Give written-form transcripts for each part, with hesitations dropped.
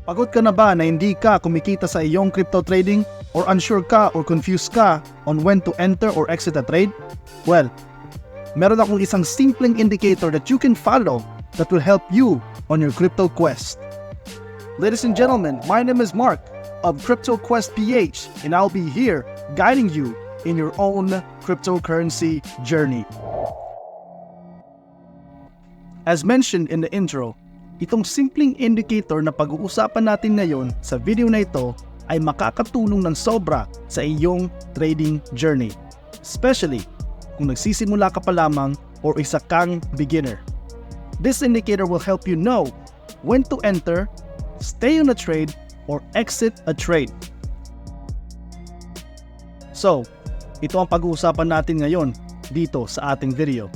Pagod ka na ba na hindi ka kumikita sa iyong crypto trading? Or unsure ka or confused ka on when to enter or exit a trade? Well, meron akong isang simpleng indicator that you can follow that will help you on your crypto quest. Ladies and gentlemen, my name is Mark of Crypto Quest PH, and I'll be here guiding you in your own cryptocurrency journey. As mentioned in the intro, itong simpleng indicator na pag-uusapan natin ngayon sa video na ito ay makakatulong ng sobra sa iyong trading journey. Especially kung nagsisimula ka pa lamang or isa kang beginner. This indicator will help you know when to enter, stay on a trade, or exit a trade. So, ito ang pag-uusapan natin ngayon dito sa ating video.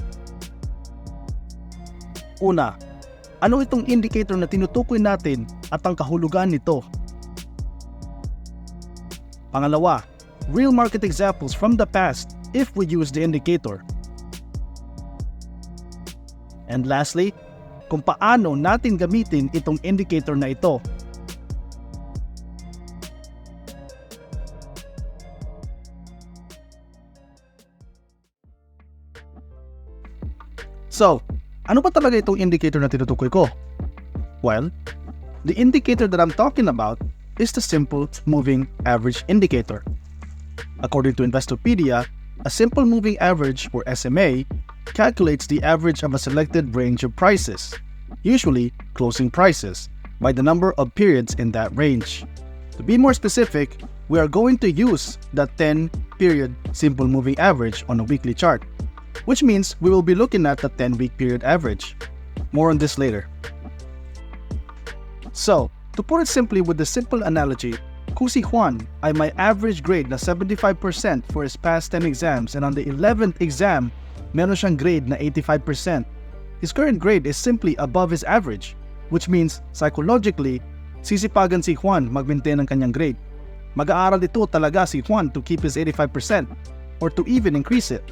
Una, ano itong indicator na tinutukoy natin at ang kahulugan nito? Pangalawa, real market examples from the past if we use the indicator. And lastly, kung paano natin gamitin itong indicator na ito. So, ano ba talaga itong indicator na tinutukoy ko? Well, the indicator that I'm talking about is the simple moving average indicator. According to Investopedia, a simple moving average or SMA calculates the average of a selected range of prices, usually closing prices, by the number of periods in that range. To be more specific, we are going to use the 10-period simple moving average on a weekly chart, which means we will be looking at the 10-week period average. More on this later. So, to put it simply with the simple analogy, kung si Juan ay may average grade na 75% for his past 10 exams and on the 11th exam, meron siyang grade na 85%. His current grade is simply above his average, which means psychologically, sisipagan si Juan mag-maintain ang kanyang grade. Mag-aaral ito talaga si Juan to keep his 85% or to even increase it.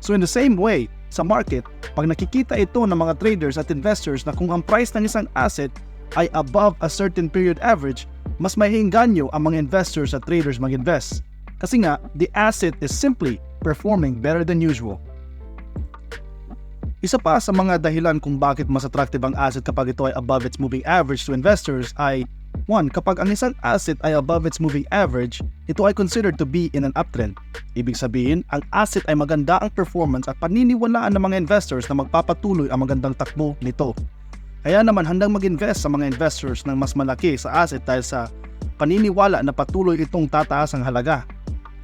So in the same way, sa market, pag nakikita ito ng mga traders at investors na kung ang price ng isang asset ay above a certain period average, mas mahihinganyo ang mga investors at traders mag-invest. Kasi nga, the asset is simply performing better than usual. Isa pa sa mga dahilan kung bakit mas attractive ang asset kapag ito ay above its moving average to investors ay 1. Kapag ang isang asset ay above its moving average, ito ay considered to be in an uptrend. Ibig sabihin, ang asset ay maganda ang performance at paniniwalaan ng mga investors na magpapatuloy ang magandang takbo nito. Kaya naman handang mag-invest sa mga investors ng mas malaki sa asset dahil sa paniniwala na patuloy itong tataas ang halaga.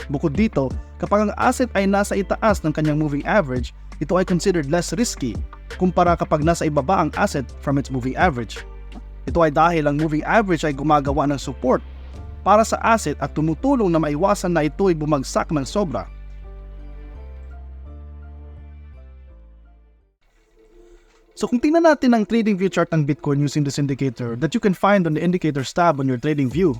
Bukod dito, kapag ang asset ay nasa itaas ng kanyang moving average, ito ay considered less risky kumpara kapag nasa ibaba ang asset from its moving average. Ito ay dahil ang moving average ay gumagawa ng support para sa asset at tumutulong na maiwasan na ito ay bumagsak ng sobra. So kung tingnan natin ang trading view chart ng Bitcoin using this indicator that you can find on the indicators tab on your trading view,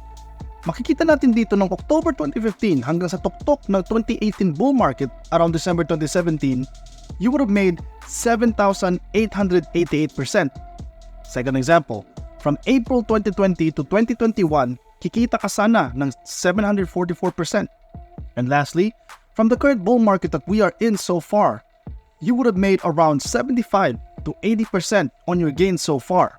makikita natin dito ng October 2015 hanggang sa tuktok ng 2018 bull market around December 2017, you would have made 7,888%. Second example, from April 2020 to 2021, kikita ka sana ng 744%. And lastly, from the current bull market that we are in so far, you would have made around 75 to 80% on your gains so far.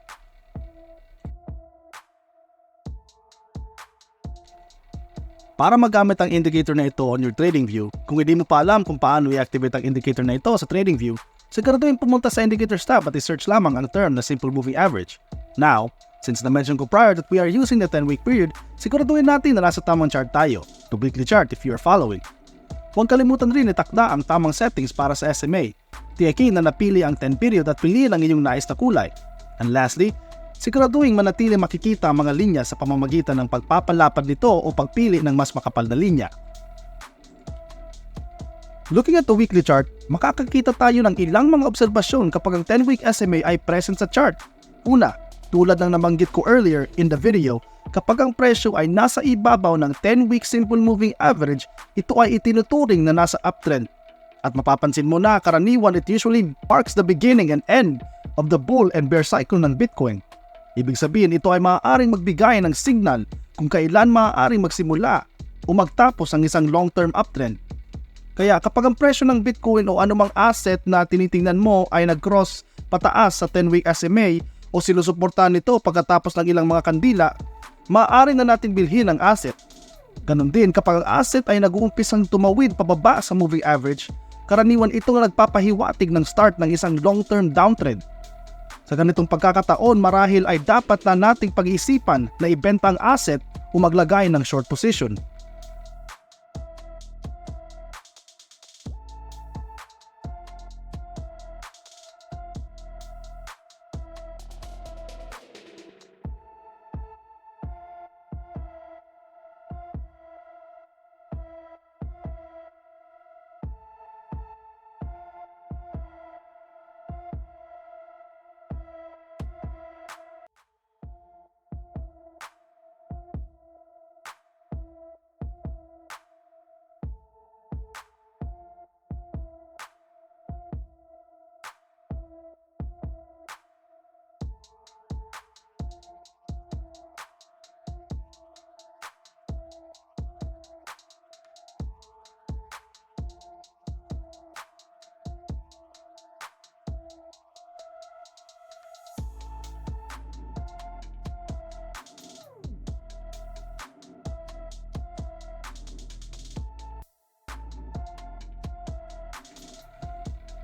Para magamit ang indicator na ito on your trading view, kung hindi mo pa alam kung paano i-activate ang indicator na ito sa trading view, siguraduhin pumunta sa indicators tab at i-search lamang ang term na simple moving average. Now, since na-mention ko prior that we are using the 10-week period, siguraduhin natin na nasa tamang chart tayo, to weekly chart if you are following. Huwag kalimutan rin itakda ang tamang settings para sa SMA. Tiyakin na napili ang 10 period at piliin ang inyong nais na kulay. And lastly, siguraduhin manatili makikita ang mga linya sa pamamagitan ng pagpapalapad nito o pagpili ng mas makapal na linya. Looking at the weekly chart, makakakita tayo ng ilang mga obserbasyon kapag ang 10-week SMA ay present sa chart. Una, tulad ng nabanggit ko earlier in the video, kapag ang presyo ay nasa ibabaw ng 10-week simple moving average, ito ay itinuturing na nasa uptrend. At mapapansin mo na karaniwan it usually marks the beginning and end of the bull and bear cycle ng Bitcoin. Ibig sabihin, ito ay maaaring magbigay ng signal kung kailan maaaring magsimula o magtapos ang isang long-term uptrend. Kaya kapag ang presyo ng Bitcoin o anumang asset na tinitingnan mo ay nag-cross pataas sa 10-week SMA o sinusuportahan nito pagkatapos ng ilang mga kandila, maaari na natin bilhin ang asset. Ganon din kapag ang asset ay nag-uumpisang tumawid pababa sa moving average, karaniwan itong nagpapahiwatig ng start ng isang long-term downtrend. Sa ganitong pagkakataon, marahil ay dapat na nating pag-iisipan na ibenta ang asset o maglagay ng short position.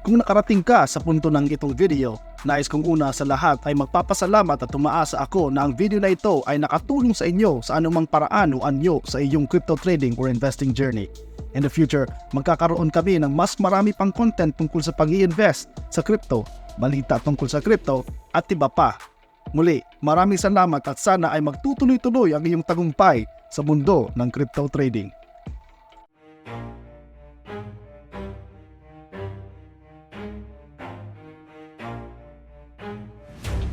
Kung nakarating ka sa punto ng itong video, nais kong una sa lahat ay magpapasalamat at tumaasa ako na ang video na ito ay nakatulong sa inyo sa anumang paraan o anyo sa iyong crypto trading or investing journey. In the future, magkakaroon kami ng mas marami pang content tungkol sa pag-i-invest sa crypto, balita tungkol sa crypto at iba pa. Muli, maraming salamat at sana ay magtutuloy-tuloy ang iyong tagumpay sa mundo ng crypto trading.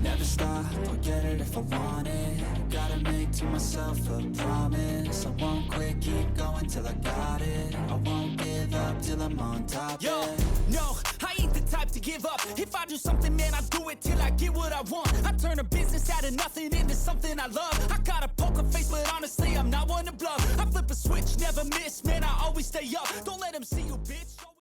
Never stop, I'll get it if I want it. Gotta make to myself a promise. I won't quit, keep going till I got it. I won't give up till I'm on top. Yo, no, I ain't the type to give up. If I do something, man, I do it till I get what I want. I turn a business out of nothing into something I love. I got a poker face, but honestly, I'm not one to bluff. I flip a switch, never miss, man, I always stay up. Don't let them see